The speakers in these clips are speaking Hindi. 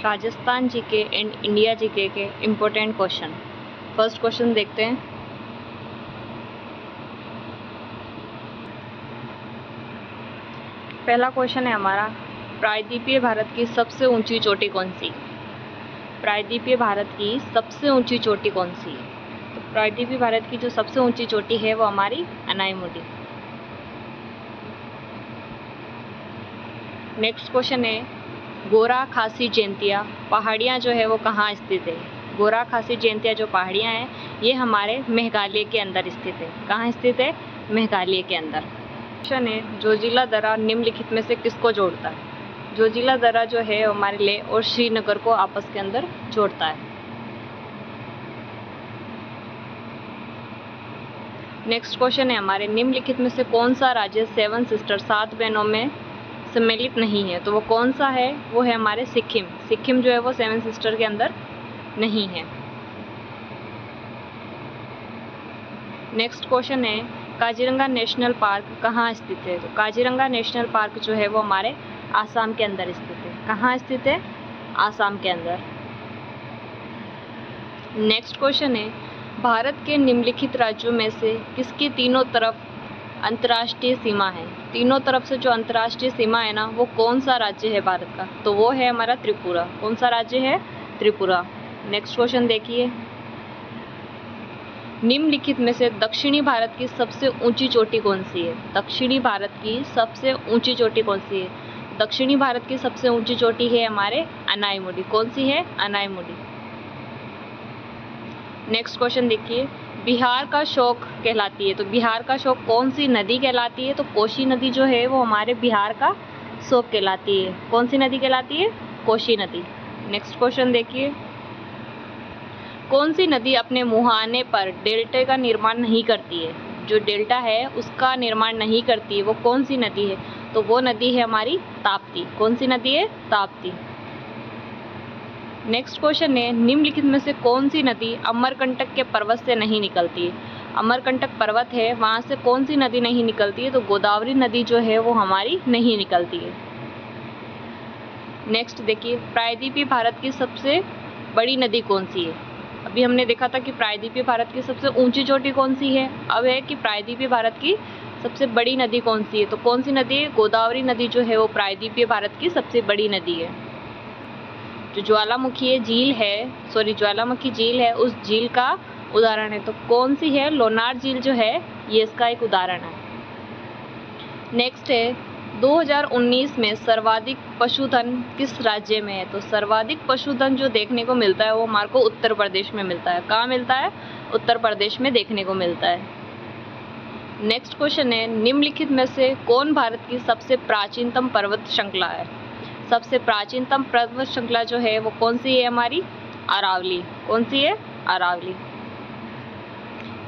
Rajasthan GK and India GK के इम्पोर्टेंट क्वेश्चन। फर्स्ट क्वेश्चन देखते हैं। पहला क्वेश्चन है हमारा, प्रायद्वीपीय भारत की सबसे ऊंची चोटी कौन सी? प्रायद्वीपीय भारत की सबसे ऊंची चोटी कौन सी है? तो प्रायद्वीपीय भारत की जो सबसे ऊंची चोटी है वो हमारी अनाईमुडी। नेक्स्ट क्वेश्चन है, गोरा खासी जयंतिया पहाड़ियाँ जो है वो कहाँ स्थित है? गोरा खासी जयंतिया जो पहाड़ियाँ हैं ये हमारे मेघालय के अंदर स्थित है। कहाँ स्थित है? मेघालय के अंदर। क्वेश्चन है, जोजिला दर्रा निम्नलिखित में से किसको जोड़ता है? जोजिला दर्रा जो है हमारे लेह और श्रीनगर को आपस के अंदर जोड़ता है। नेक्स्ट क्वेश्चन है हमारे, निम्नलिखित में से कौन सा राज्य 7 सिस्टर 7 बहनों में सम्मिलित नहीं है? तो वो कौन सा है? वो है हमारे सिक्किम। सिक्किम जो है वो 7 सिस्टर के अंदर नहीं है। नेक्स्ट क्वेश्चन है, काजीरंगा नेशनल पार्क कहाँ स्थित है? तो काजीरंगा नेशनल पार्क जो है वो हमारे आसाम के अंदर स्थित है। कहाँ स्थित है? आसाम के अंदर। नेक्स्ट क्वेश्चन है, भारत के निम्नलिखित राज्यों में से किसकी तीनों तरफ अंतर्राष्ट्रीय सीमा है? तीनों तरफ से जो अंतर्राष्ट्रीय सीमा है ना वो कौन सा राज्य है भारत का? तो वो है हमारा त्रिपुरा। कौन सा राज्य है? त्रिपुरा। नेक्स्ट क्वेश्चन देखिए, निम्नलिखित में से दक्षिणी भारत की सबसे ऊंची चोटी कौन सी है? दक्षिणी भारत की सबसे ऊंची चोटी कौन सी है? दक्षिणी भारत की सबसे ऊंची चोटी है हमारे अनाईमुडी। कौन सी है? अनाईमुडी। नेक्स्ट क्वेश्चन देखिए, बिहार का शोक कहलाती है। तो बिहार का शोक कौन सी नदी कहलाती है? तो कोसी नदी जो है वो हमारे बिहार का शोक कहलाती है। कौन सी नदी कहलाती है? कोसी नदी। नेक्स्ट क्वेश्चन देखिए, कौन सी नदी अपने मुहाने पर डेल्टा का निर्माण नहीं करती है? जो डेल्टा है उसका निर्माण नहीं करती है वो कौन सी नदी है? तो वो नदी है हमारी ताप्ती। कौन सी नदी है? ताप्ती। नेक्स्ट क्वेश्चन है, निम्नलिखित में से कौन सी नदी अमरकंटक के पर्वत से नहीं निकलती है? अमरकंटक पर्वत है वहाँ से कौन सी नदी नहीं निकलती है? तो गोदावरी नदी जो है वो हमारी नहीं निकलती है। नेक्स्ट देखिए, प्रायद्वीपीय भारत की सबसे बड़ी नदी कौन सी है? अभी हमने देखा था कि प्रायद्वीपीय भारत की सबसे ऊंची चोटी कौन सी है। अब है कि प्रायद्वीपीय भारत की सबसे बड़ी नदी कौन सी है? तो कौन सी नदी है? गोदावरी नदी जो है वो प्रायद्वीपीय भारत की सबसे बड़ी नदी है। जो ज्वालामुखी झील है उस झील का उदाहरण है। तो कौन सी है? लोनार झील जो है ये इसका एक उदाहरण है। नेक्स्ट है, 2019 में सर्वाधिक पशुधन किस राज्य में है? तो सर्वाधिक पशुधन जो देखने को मिलता है वो हमारे को उत्तर प्रदेश में मिलता है। कहाँ मिलता है? उत्तर प्रदेश में देखने को मिलता है। नेक्स्ट क्वेश्चन है, निम्नलिखित में से कौन भारत की सबसे प्राचीनतम पर्वत श्रृंखला है? सबसे प्राचीनतम पर्वत श्रृंखला जो है वो कौन सी है? हमारी अरावली। कौन सी है? अरावली।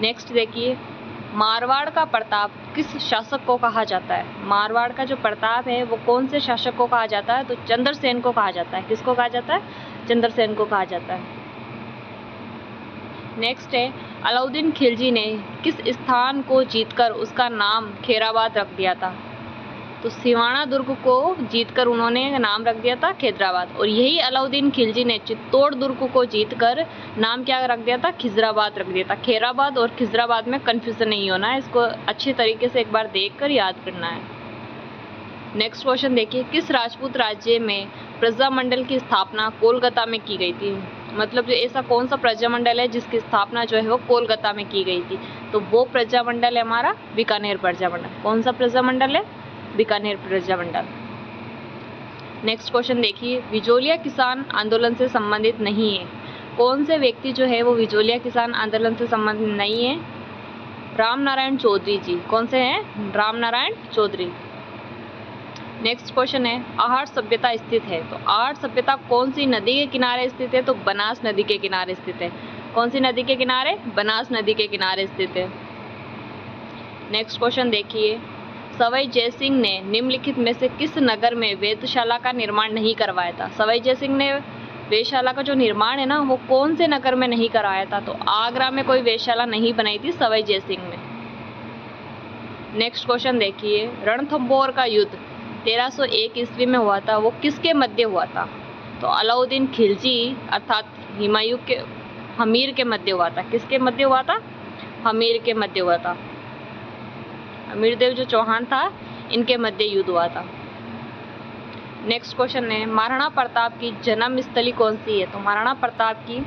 नेक्स्ट देखिए, मारवाड़ का प्रताप किस शासक को कहा जाता है? मारवाड़ का जो प्रताप है वो कौन से शासक को कहा जाता है? तो चंद्रसेन को कहा जाता है। किसको कहा जाता है? चंद्रसेन को कहा जाता है। नेक्स्ट है, अलाउद्दीन खिलजी ने किस स्थान को जीतकर उसका नाम खैराबाद रख दिया था? तो सिवाना दुर्ग को जीतकर उन्होंने नाम रख दिया था खैदराबाद। और यही अलाउद्दीन खिलजी ने चित्तौड़ दुर्ग को जीतकर नाम क्या रख दिया था? खिजराबाद रख दिया था। खैराबाद और खिजराबाद में कंफ्यूजन नहीं होना है, इसको अच्छे तरीके से एक बार देखकर याद करना है। नेक्स्ट क्वेश्चन देखिए, किस राजपूत राज्य में प्रजामंडल की स्थापना कोलकाता में की गई थी? मतलब जो ऐसा कौन सा प्रजामंडल है जिसकी स्थापना जो है वो कोलकाता में की गई थी? तो वो प्रजामंडल है हमारा बीकानेर प्रजामंडल। कौन सा प्रजामंडल है? बीकानेर प्रजामंडल। नेक्स्ट क्वेश्चन देखिए, विजोलिया किसान आंदोलन से संबंधित नहीं है। कौन से व्यक्ति जो है वो विजोलिया किसान आंदोलन से संबंधित नहीं है? राम नारायण चौधरी जी। कौन से हैं? राम नारायण चौधरी। नेक्स्ट क्वेश्चन है, आहट सभ्यता स्थित है। तो आहट सभ्यता कौन सी नदी के किनारे स्थित है? तो बनास नदी के किनारे स्थित है। कौन सी नदी के किनारे? बनास नदी के किनारे स्थित है। नेक्स्ट क्वेश्चन देखिए, सवाई जयसिंह ने निम्नलिखित में से किस नगर में वेधशाला का निर्माण नहीं करवाया था? सवाई जयसिंह ने वेधशाला का जो निर्माण है ना वो कौन से नगर में नहीं कराया था? तो आगरा में कोई वेधशाला नहीं बनाई थी सवाई जयसिंह ने। नेक्स्ट क्वेश्चन देखिए, रणथंभौर का युद्ध 1301 ईस्वी में हुआ था, वो किसके मध्य हुआ था? तो अलाउद्दीन खिलजी अर्थात हुमायूं के हमीर के मध्य हुआ था। किसके मध्य हुआ था? हमीर के मध्य हुआ था। अमीरदेव जो चौहान था, इनके मध्य युद्ध हुआ था। नेक्स्ट क्वेश्चन है, महाराणा प्रताप की जन्म स्थली कौन सी है? तो महाराणा प्रताप की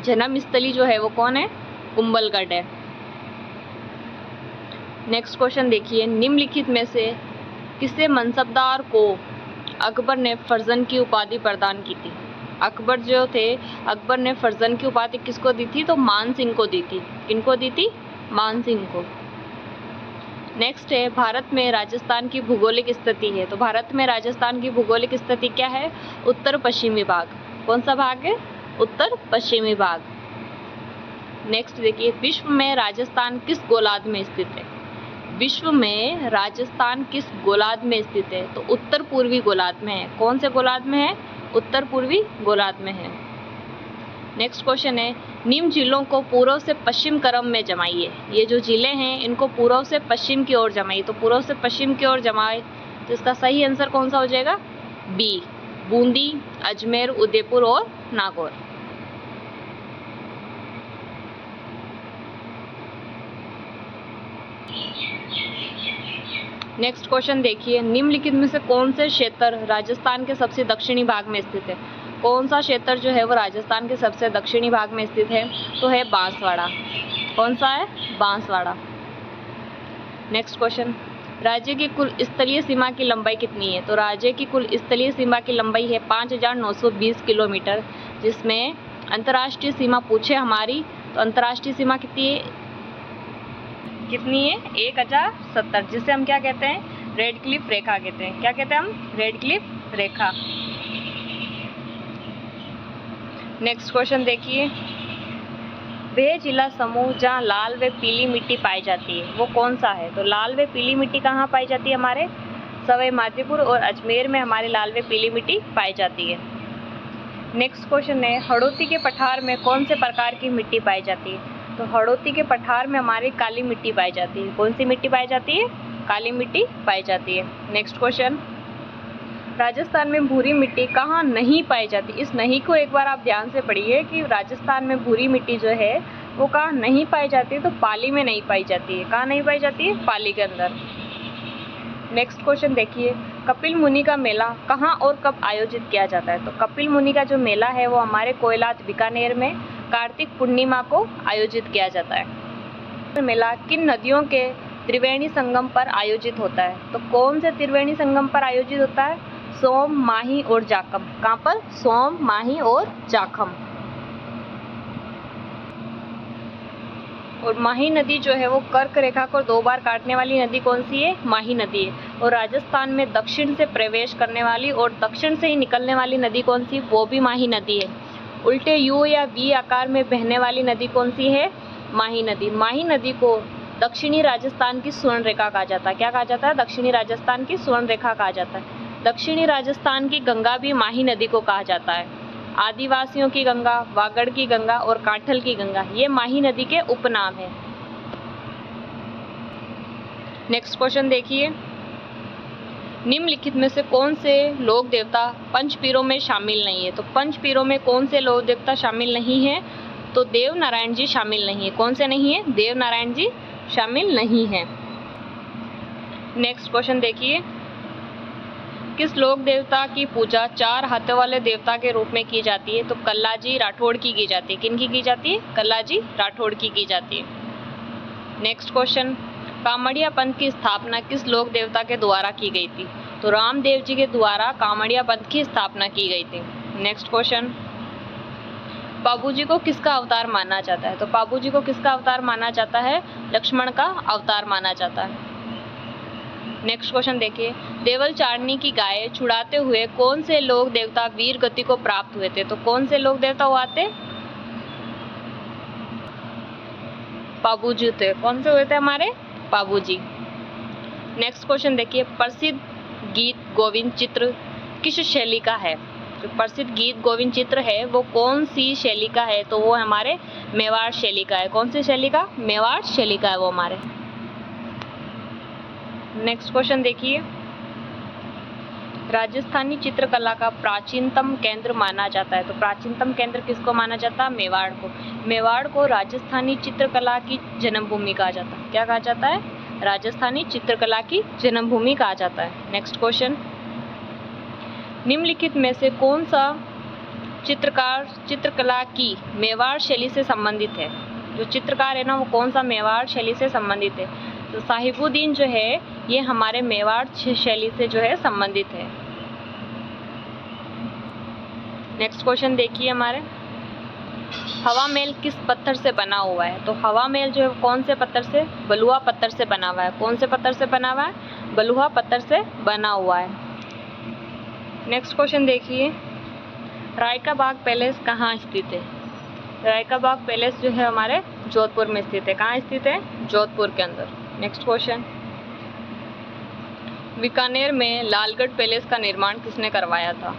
जन्म स्थली जो है वो कौन है? कुंभलगढ़ है। नेक्स्ट क्वेश्चन देखिए, निम्नलिखित में से किसे मनसबदार को अकबर ने फर्जन की उपाधि प्रदान की थी? अकबर जो थे, अकबर ने फर्जन की उपाधि किसको दी थी? तो मान सिंह को दी थी। किनको दी थी? मान सिंह को। नेक्स्ट है, भारत में राजस्थान की भौगोलिक स्थिति है। तो भारत में राजस्थान की भौगोलिक स्थिति क्या है? उत्तर पश्चिमी भाग। कौन सा भाग है? उत्तर पश्चिमी भाग। नेक्स्ट देखिए, विश्व में राजस्थान किस गोलार्ध में स्थित है? विश्व में राजस्थान किस गोलार्ध में स्थित है? तो उत्तर पूर्वी गोलार्ध में है। कौन से गोलार्ध में है? उत्तर पूर्वी गोलार्ध में है। नेक्स्ट क्वेश्चन है, निम्न जिलों को पूर्व से पश्चिम क्रम में जमाइए। ये जो जिले हैं इनको पूर्व से पश्चिम की ओर जमाइए। तो पूर्व से पश्चिम की ओर जमाए तो इसका सही आंसर कौन सा हो जाएगा? बी, बूंदी, अजमेर, उदयपुर और नागौर। नेक्स्ट क्वेश्चन देखिए, निम्नलिखित में से कौन से क्षेत्र राजस्थान के सबसे दक्षिणी भाग में स्थित है? कौन सा क्षेत्र जो है वो राजस्थान के सबसे दक्षिणी भाग में स्थित है? तो है बांसवाड़ा। कौन सा है? बांसवाड़ा। नेक्स्ट क्वेश्चन, राज्य की कुल स्थलीय सीमा की लंबाई कितनी है? तो राज्य की कुल स्थलीय सीमा की लंबाई है 5920 किलोमीटर, जिसमें अंतर्राष्ट्रीय सीमा पूछे हमारी तो अंतर्राष्ट्रीय सीमा कितनी है? 1070, जिसे हम क्या कहते हैं? रेड क्लिफ रेखा कहते हैं। क्या कहते हैं हम? रेड क्लिफ रेखा। नेक्स्ट क्वेश्चन देखिए, वह जिला समूह जहाँ लाल व पीली मिट्टी पाई जाती है वो कौन सा है? तो लाल व पीली मिट्टी कहाँ पाई जाती है? हमारे सवाई माधोपुर और अजमेर में हमारी लाल व पीली मिट्टी पाई जाती है। नेक्स्ट क्वेश्चन है, हड़ौती के पठार में कौन से प्रकार की मिट्टी पाई जाती है? तो हड़ौती के पठार में हमारी काली मिट्टी पाई जाती है। कौन सी मिट्टी पाई जाती है? काली मिट्टी पाई जाती है। नेक्स्ट क्वेश्चन, राजस्थान में भूरी मिट्टी कहाँ नहीं पाई जाती? इस नहीं को एक बार आप ध्यान से पढ़िए कि राजस्थान में भूरी मिट्टी जो है वो कहाँ नहीं पाई जाती है? तो पाली में नहीं पाई जाती है। कहाँ नहीं पाई जाती है? पाली के अंदर। नेक्स्ट क्वेश्चन देखिए, कपिल मुनि का मेला कहाँ और कब आयोजित किया जाता है? तो कपिल मुनि का जो मेला है वो हमारे कोयलात बीकानेर में कार्तिक पूर्णिमा को आयोजित किया जाता है। मेला किन नदियों के त्रिवेणी संगम पर आयोजित होता है? तो कौन से त्रिवेणी संगम पर आयोजित होता है? सोम, माही और जाखम। कहाँ पर? सोम, माही और जाखम। और माही नदी जो है वो कर्क रेखा को 2 बार काटने वाली नदी कौन सी है? माही नदी है। और राजस्थान में दक्षिण से प्रवेश करने वाली और दक्षिण से ही निकलने वाली नदी कौन सी? वो भी माही नदी है। उल्टे यू या वी आकार में बहने वाली नदी कौन सी है? माही नदी। माही नदी को दक्षिणी राजस्थान की स्वर्ण रेखा कहा जाता है। क्या कहा जाता है? दक्षिणी राजस्थान की स्वर्ण रेखा कहा जाता है। दक्षिणी राजस्थान की गंगा भी माही नदी को कहा जाता है। आदिवासियों की गंगा, वागड़ की गंगा और कांठल की गंगा, ये माही नदी के उपनाम है। नेक्स्ट क्वेश्चन देखिए, निम्नलिखित में से कौन से लोक देवता पंचपीरों में शामिल नहीं है? तो पंचपीरों में कौन से लोक देवता शामिल नहीं है? तो देव नारायण जी शामिल नहीं है। कौन से नहीं है? देव नारायण जी शामिल नहीं है। नेक्स्ट क्वेश्चन देखिए, किस लोक देवता की पूजा 4 हाथों वाले देवता के रूप में की जाती है? तो कल्लाजी राठौड़ की जाती है। किन की जाती है? कल्लाजी राठौड़ की जाती है। नेक्स्ट क्वेश्चन, कामड़िया पंथ की स्थापना किस लोक देवता के द्वारा की गई थी? तो रामदेव जी के द्वारा कामड़िया पंथ की स्थापना की गई थी। नेक्स्ट क्वेश्चन, बाबूजी को किसका अवतार माना जाता है? तो बाबूजी को किसका अवतार माना जाता है? लक्ष्मण का अवतार माना जाता है। नेक्स्ट क्वेश्चन देखिए, देवल चारनी की गाय छुड़ाते हुए कौन से लोक देवता वीर गति को प्राप्त हुए थे? तो कौन से लोक देवता हुआ थे? बाबूजी थे। कौन से हुए थे? हमारे बाबूजी। नेक्स्ट क्वेश्चन देखिए, प्रसिद्ध गीत गोविंद चित्र किस शैली का है? जो प्रसिद्ध गीत गोविंद चित्र है वो कौन सी शैली का है? तो वो हमारे मेवाड़ शैली का है। कौन सी शैली का? मेवाड़ शैली का है वो हमारे। नेक्स्ट क्वेश्चन देखिए, राजस्थानी चित्रकला का प्राचीनतम केंद्र माना जाता है। तो प्राचीनतम केंद्र किसको माना जाता है? मेवाड़ को। मेवाड़ को राजस्थानी चित्रकला की जन्मभूमि कहा जाता है। क्या कहा जाता है? राजस्थानी चित्रकला की जन्मभूमि कहा जाता है। नेक्स्ट क्वेश्चन, निम्नलिखित में से कौन सा चित्रकार चित्रकला की मेवाड़ शैली से संबंधित है? जो चित्रकार है ना, वो कौन सा मेवाड़ शैली से संबंधित है? तो साहिबुद्दीन जो है ये हमारे मेवाड़ शैली से जो है संबंधित है। नेक्स्ट क्वेश्चन देखिए हमारे, हवा महल किस पत्थर से बना हुआ है? तो हवा महल जो है कौन से पत्थर से? बलुआ पत्थर से बना हुआ है। कौन से पत्थर से बना हुआ है? बलुआ पत्थर से बना हुआ है। नेक्स्ट क्वेश्चन देखिए, राय का बाग पैलेस कहाँ स्थित है? राय का बाग पैलेस जो है हमारे जोधपुर में स्थित है। कहाँ स्थित है? जोधपुर के अंदर। नेक्स्ट क्वेश्चन, बीकानेर में लालगढ़ पैलेस का निर्माण किसने करवाया था?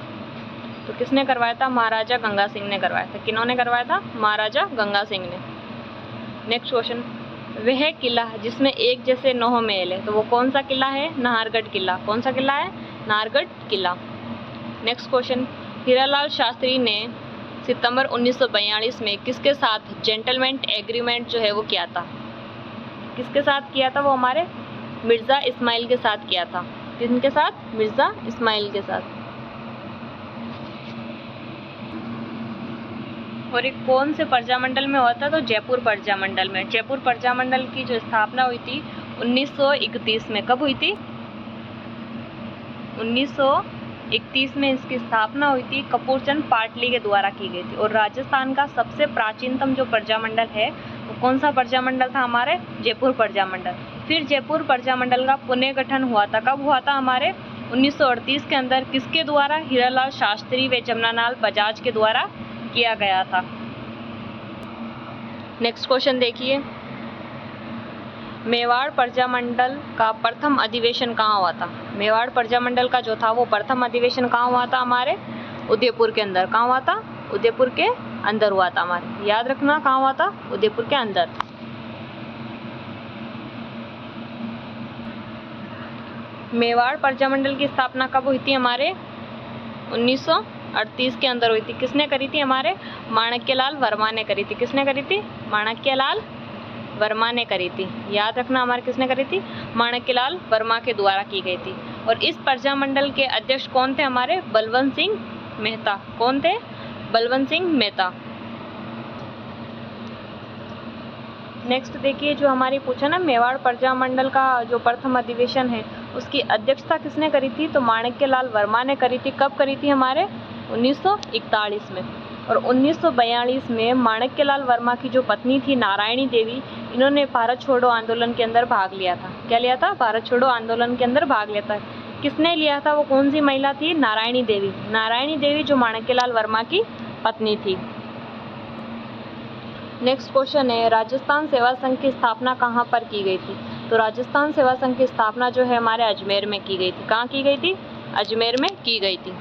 तो किसने करवाया था? महाराजा गंगा सिंह ने करवाया था। किन्होंने करवाया था? महाराजा गंगा सिंह ने। नेक्स्ट क्वेश्चन, वह किला जिसमें एक जैसे 9 महल है, तो वो कौन सा किला है? नाहरगढ़ किला। कौन सा किला है? नाहरगढ़ किला। नेक्स्ट क्वेश्चन, हीरालाल शास्त्री ने सितंबर 1942 में किसके साथ जेंटलमैन एग्रीमेंट जो है वो किया था? किसके साथ किया था? वो हमारे मिर्ज़ा इस्माइल के साथ किया था। किसके साथ? मिर्ज़ा इस्माइल के साथ। और एक कौन से प्रजामंडल में हुआ था? तो जयपुर प्रजामंडल में। जयपुर प्रजामंडल की जो स्थापना हुई थी 1931 में। कब हुई थी? 1931 में इसकी स्थापना हुई थी। कपूरचंद पाटली के द्वारा की गई थी। और राजस्थान का सबसे प्राचीनतम जो प्रजामंडल है वो कौन सा प्रजामंडल था? हमारे जयपुर प्रजामंडल। फिर जयपुर प्रजामंडल का पुनर्गठन हुआ था। कब हुआ था? हमारे 1938 के अंदर। किसके द्वारा? हीरालाल शास्त्री व जमनालाल बजाज के द्वारा किया गया था। नेक्स्ट क्वेश्चन देखिए, मेवाड़ प्रजामंडल का प्रथम अधिवेशन कहाँ हुआ था? मेवाड़ प्रजामंडल का जो था वो प्रथम अधिवेशन कहाँ हुआ था? हमारे उदयपुर के अंदर। कहाँ हुआ था? उदयपुर के अंदर हुआ था। हमारे याद रखना, कहाँ हुआ था? उदयपुर के अंदर। मेवाड़ प्रजामंडल की स्थापना कब हुई थी? हमारे 1938 के अंदर हुई थी। किसने करी थी? हमारे माणक्यलाल वर्मा ने करी थी। किसने करी थी? माणक्यलाल वर्मा ने करी थी। याद रखना, हमारे किसने करी थी? माणक्यलाल वर्मा के द्वारा की गई थी। और इस प्रजामंडल के अध्यक्ष कौन थे? हमारे बलवंत सिंह मेहता। कौन थे? बलवंत सिंह मेहता। नेक्स्ट देखिए, जो हमारी पूछा ना मेवाड़ प्रजामंडल का जो प्रथम अधिवेशन है उसकी अध्यक्षता किसने करी थी? तो माणक्यलाल वर्मा ने करी थी। कब करी थी? हमारे 1941 में। और 1942 में माणक्यलाल वर्मा की जो पत्नी थी नारायणी देवी, इन्होंने भारत छोड़ो आंदोलन के अंदर भाग लिया था। क्या लिया था? भारत छोड़ो आंदोलन के अंदर भाग लिया था। किसने लिया था? वो कौन सी महिला थी? नारायणी देवी। नारायणी देवी जो माणक्यलाल वर्मा की पत्नी थी। नेक्स्ट क्वेश्चन है, राजस्थान सेवा संघ की स्थापना कहाँ पर की गई थी? तो राजस्थान सेवा संघ की स्थापना जो है हमारे अजमेर में की गई थी। कहाँ की गई थी? अजमेर में की गई थी।